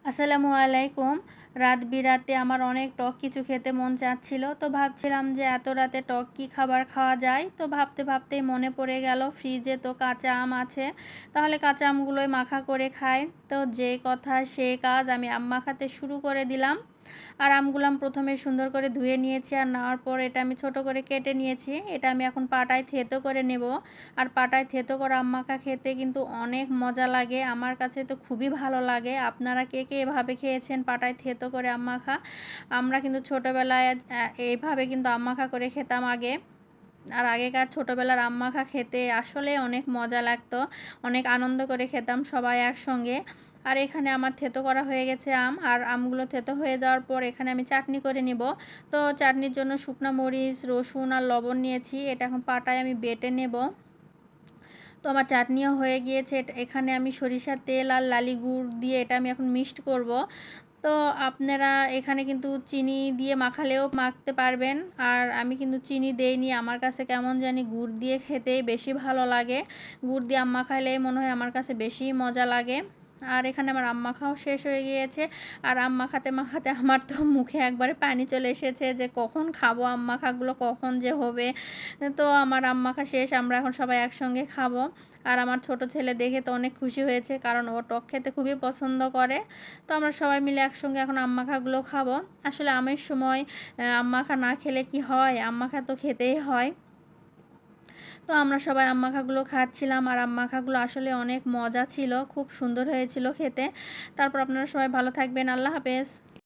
আসসালামু আলাইকুম। রাত বিরাতে আমার অনেক টক কিছু খেতে মন চাচ্ছিল, তো ভাবছিলাম যে এত রাতে টক কী খাবার খাওয়া যায়। তো ভাবতে ভাবতেই মনে পড়ে গেল ফ্রিজে তো কাঁচা আম আছে, তাহলে কাঁচা আমগুলোই মাখা করে খাই। তো যেই কথা সেই কাজ, আমি আম মাখাতে শুরু করে দিলাম। আর আমগুলো আমি প্রথমে সুন্দর করে ধুয়ে নিয়েছি, আর নেওয়ার পর এটা আমি ছোট করে কেটে নিয়েছি। এটা আমি এখন পাটায় থেতো করে নেব। আর পাটায় থেতো করা আম মাখা খেতে কিন্তু অনেক মজা লাগে, আমার কাছে তো খুবই ভালো লাগে। আপনারা কে কে এভাবে খেয়েছেন পাটায় থেতো করে আম মাখা? আমরা কিন্তু ছোটোবেলায় এইভাবে কিন্তু আম মাখা করে খেতাম আগে। আর আগেকার ছোটোবেলার আম মাখা খেতে আসলে অনেক মজা লাগতো, অনেক আনন্দ করে খেতাম সবাই একসঙ্গে। আর এখানে আমার থেতো করা হয়ে গেছে আম, আর আমগুলো থেতো হয়ে যাওয়ার পর এখানে আমি চাটনি করে নিব। তো চাটনির জন্য শুকনো মরিচ, রসুন আর লবণ নিয়েছি, এটা এখন পাটায় আমি বেটে নেব। তো আমার চাটনিও হয়ে গিয়েছে। এখানে আমি সরিষার তেল আর লালি গুড় দিয়ে এটা আমি এখন মিক্সড করব। তো আপনারা এখানে কিন্তু চিনি দিয়ে মাখালেও মাখতে পারবেন, আর আমি কিন্তু চিনি দেইনি। আমার কাছে কেমন জানি গুড় দিয়ে খেতেই বেশি ভালো লাগে। গুড় দিয়ে আম মাখালে মনে হয় আমার কাছে বেশি মজা লাগে। আর এখানে আমার আম মাখাও শেষ হয়ে গিয়েছে। আর আম মাখাতে মাখাতে আমার তো মুখে একবারে পানি চলে এসেছে যে কখন খাবো আম মাখাগুলো, কখন যে হবে। তো আমার আম মাখা শেষ, আমরা এখন সবাই একসঙ্গে খাবো। আর আমার ছোট ছেলে দেখে তো অনেক খুশি হয়েছে, কারণ ও টক খেতে খুবই পছন্দ করে। তো আমরা সবাই মিলে একসঙ্গে এখন আম মাখাগুলো খাবো। আসলে আমের সময় আম মাখা না খেলে কি হয়, আম মাখা তো খেতেই হয়। তো আমরা সবাই আম মাখাগুলো খাচ্ছিলাম, আর আম মাখাগুলো আসলে অনেক মজা ছিল, খুব সুন্দর হয়েছিল খেতে। তারপর আপনারা সবাই ভালো থাকবেন, আল্লাহ হাফেজ।